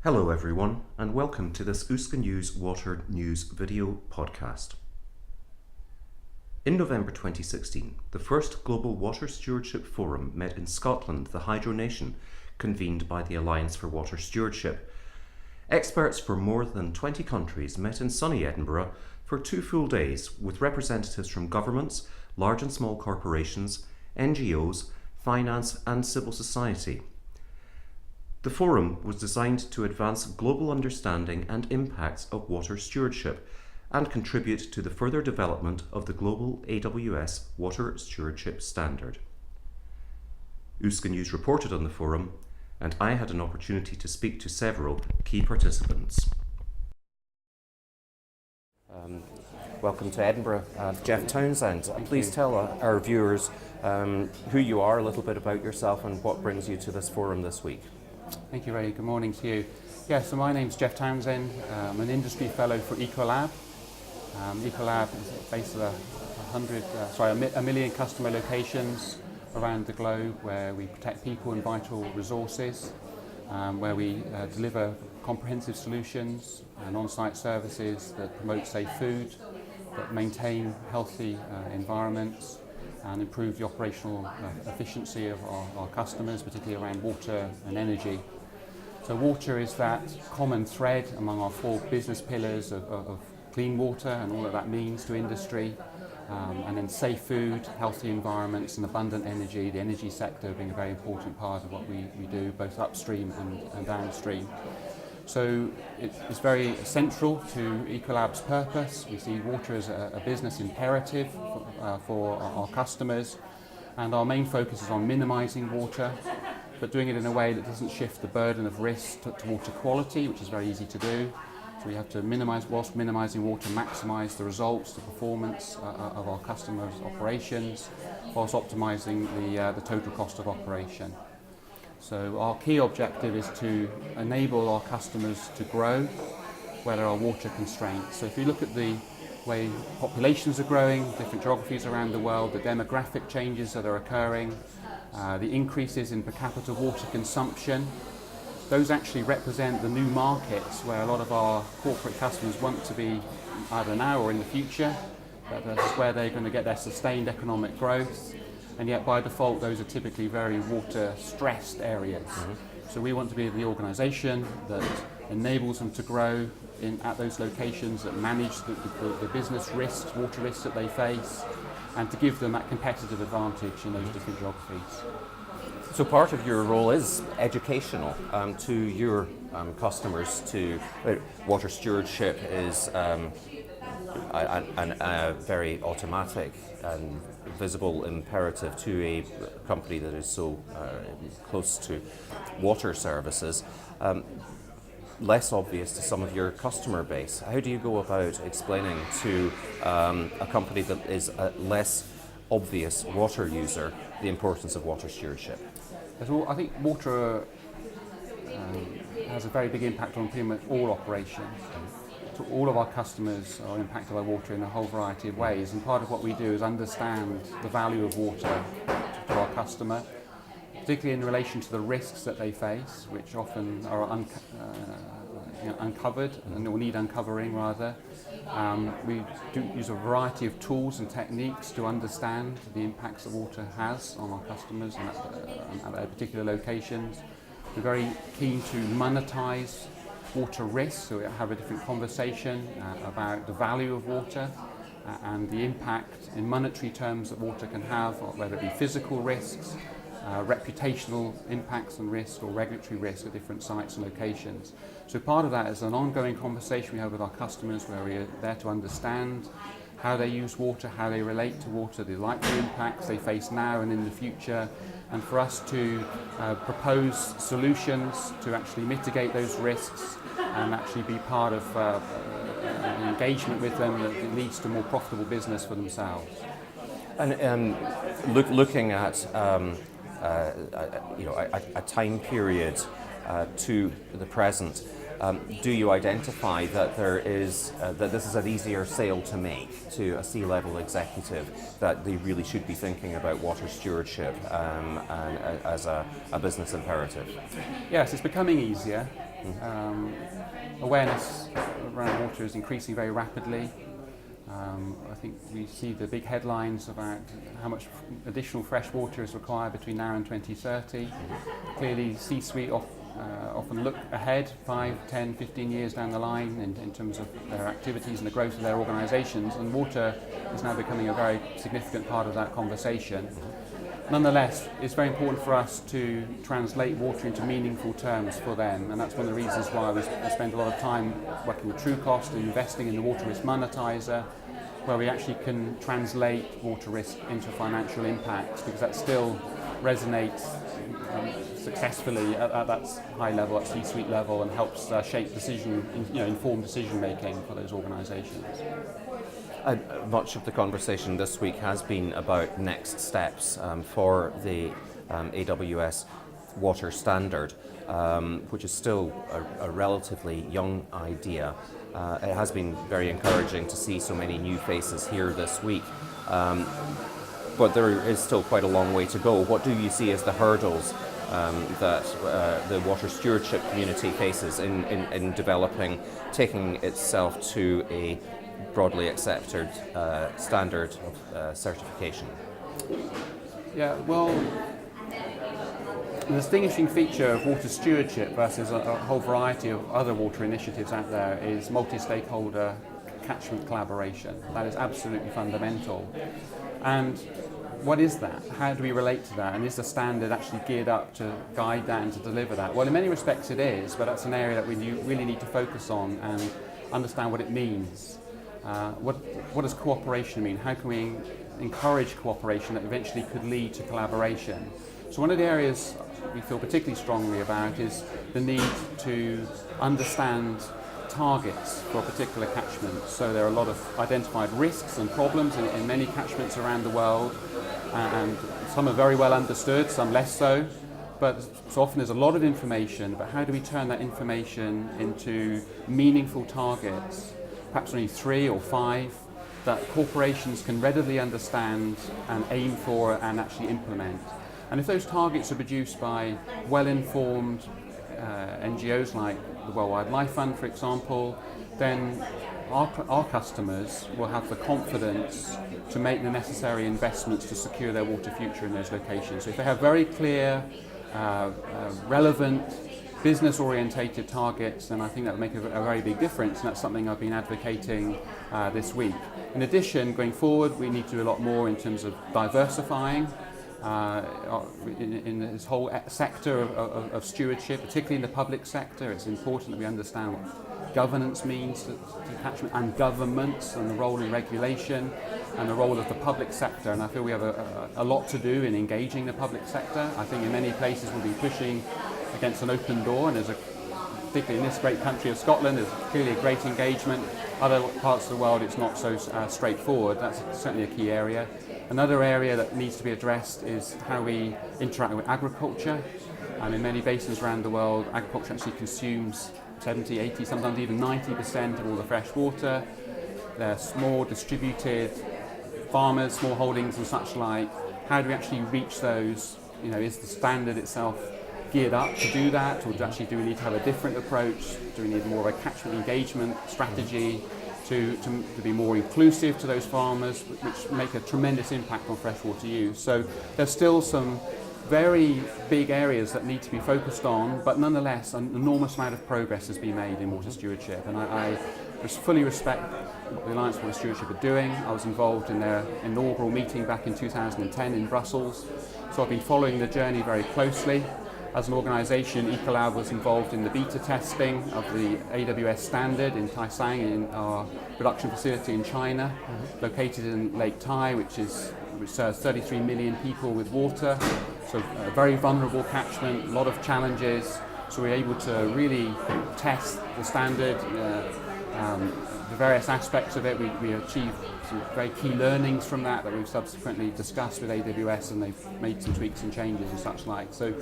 Hello everyone, and welcome to this Uska News Water News video podcast. In November 2016, the first Global Water Stewardship Forum met in Scotland, the Hydro Nation, convened by the Alliance for Water Stewardship. Experts from more than 20 countries met in sunny Edinburgh for 2 full days with representatives from governments, large and small corporations, NGOs, finance and civil society. The forum was designed to advance global understanding and impacts of water stewardship and contribute to the further development of the global AWS Water Stewardship Standard. Uska News reported on the forum, and I had an opportunity to speak to several key participants. Welcome to Edinburgh, Geoff Townsend. Please tell our viewers who you are, a little bit about yourself and what brings you to this forum this week. Thank you, Ray. Good morning to you. So my name's Geoff Townsend. I'm an industry fellow for Ecolab. Ecolab is based at a million customer locations around the globe where we protect people and vital resources, where we deliver comprehensive solutions and on-site services that promote safe food, that maintain healthy environments and improve the operational efficiency of our customers, particularly around water and energy. So water is that common thread among our 4 business pillars of clean water and all that that means to industry, and then safe food, healthy environments and abundant energy, the energy sector being a very important part of what we do, both upstream and downstream. So it's very central to Ecolab's purpose. We see water as a business imperative for our customers, and our main focus is on minimising water, but doing it in a way that doesn't shift the burden of risk to water quality, which is very easy to do. So we have to whilst minimising water, maximise the results, the performance of our customers' operations, whilst optimising the total cost of operation. So our key objective is to enable our customers to grow where there are water constraints. So if you look at the way populations are growing, different geographies around the world, the demographic changes that are occurring, the increases in per capita water consumption, those actually represent the new markets where a lot of our corporate customers want to be either now or in the future. That's where they're going to get their sustained economic growth. And yet by default those are typically very water stressed areas. So we want to be the organisation that enables them to grow at those locations, that manage the business risks, water risks that they face, and to give them that competitive advantage in those different geographies. So part of your role is educational to your customers. Water stewardship is a very automatic and visible imperative to a company that is so close to water services, less obvious to some of your customer base. How do you go about explaining to a company that is a less obvious water user the importance of water stewardship? Well, I think water has a very big impact on pretty much all operations. So all of our customers are impacted by water in a whole variety of ways, and part of what we do is understand the value of water to our customer, particularly in relation to the risks that they face, which often are uncovered and will need uncovering rather. We do use a variety of tools and techniques to understand the impacts that water has on our customers and at their particular locations. We're very keen to monetize water risks, so we have a different conversation about the value of water and the impact in monetary terms that water can have, whether it be physical risks, reputational impacts and risks, or regulatory risks at different sites and locations. So part of that is an ongoing conversation we have with our customers where we are there to understand how they use water, how they relate to water, the likely impacts they face now and in the future, and for us to propose solutions to actually mitigate those risks and actually be part of an engagement with them that leads to more profitable business for themselves. And looking at a time period to the present, do you identify that that this is an easier sale to make to a C-level executive, that they really should be thinking about water stewardship and as a business imperative? Yes, it's becoming easier. Awareness around water is increasing very rapidly. I think we see the big headlines about how much additional fresh water is required between now and 2030. Clearly, C-suite often look ahead 5, 10, 15 years down the line in terms of their activities and the growth of their organisations, and water is now becoming a very significant part of that conversation. Nonetheless, it's very important for us to translate water into meaningful terms for them, and that's one of the reasons why we spend a lot of time working with TrueCost and investing in the water risk monetizer, where we actually can translate water risk into financial impacts, because that still resonates successfully at that high level, at C-suite level, and helps shape informed decision making for those organisations. Much of the conversation this week has been about next steps for the AWS water standard, which is still a relatively young idea. It has been very encouraging to see so many new faces here this week, but there is still quite a long way to go. What do you see as the hurdles that the water stewardship community faces in developing, taking itself to a broadly accepted standard of certification? Yeah, well, the distinguishing feature of water stewardship versus a whole variety of other water initiatives out there is multi-stakeholder catchment collaboration. That is absolutely fundamental. And what is that? How do we relate to that? And is the standard actually geared up to guide that and to deliver that? Well, in many respects it is, but that's an area that we really need to focus on and understand what it means. What does cooperation mean? How can we encourage cooperation that eventually could lead to collaboration? So one of the areas we feel particularly strongly about is the need to understand targets for a particular catchment. So there are a lot of identified risks and problems in many catchments around the world, and some are very well understood, some less so. But so often there's a lot of information, but how do we turn that information into meaningful targets, perhaps only 3 or 5, that corporations can readily understand and aim for and actually implement? And if those targets are produced by well-informed NGOs like the World Wildlife Fund, for example, then our customers will have the confidence to make the necessary investments to secure their water future in those locations. So if they have very clear, relevant, business-orientated targets, then I think that would make a very big difference, and that's something I've been advocating this week. In addition, going forward, we need to do a lot more in terms of diversifying in this whole sector of stewardship, particularly in the public sector. It's important that we understand what governance means to catchment, and governments, and the role in regulation, and the role of the public sector. And I feel we have a lot to do in engaging the public sector. I think in many places we'll be pushing against an open door, and particularly in this great country of Scotland, there's clearly a great engagement. Other parts of the world it's not so straightforward. That's certainly a key area. Another area that needs to be addressed is how we interact with agriculture. In many basins around the world, agriculture actually consumes 70, 80, sometimes even 90% of all the fresh water. They're small, distributed farmers, small holdings and such like. How do we actually reach those? Is the standard itself geared up to do that, or do we need to have a different approach? Do we need more of a catchment engagement strategy to be more inclusive to those farmers, which make a tremendous impact on freshwater use? So there's still some very big areas that need to be focused on, but nonetheless an enormous amount of progress has been made in water stewardship, and I just fully respect what the Alliance for Water Stewardship are doing. I was involved in their inaugural meeting back in 2010 in Brussels, so I've been following the journey very closely. As an organisation, Ecolab was involved in the beta testing of the AWS standard in Taisang, in our production facility in China, located in Lake Tai, which serves 33 million people with water. So a very vulnerable catchment, a lot of challenges. So we're able to really test the standard, the various aspects of it. We achieved some very key learnings from that we've subsequently discussed with AWS, and they've made some tweaks and changes and such like. So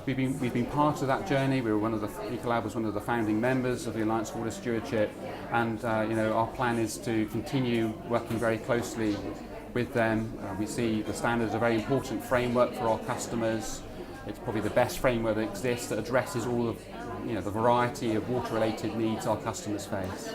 we've been part of that journey. Ecolab was one of the founding members of the Alliance for Water Stewardship, and our plan is to continue working very closely with them. We see the standards a very important framework for our customers. It's probably the best framework that exists that addresses all of the variety of water-related needs our customers face.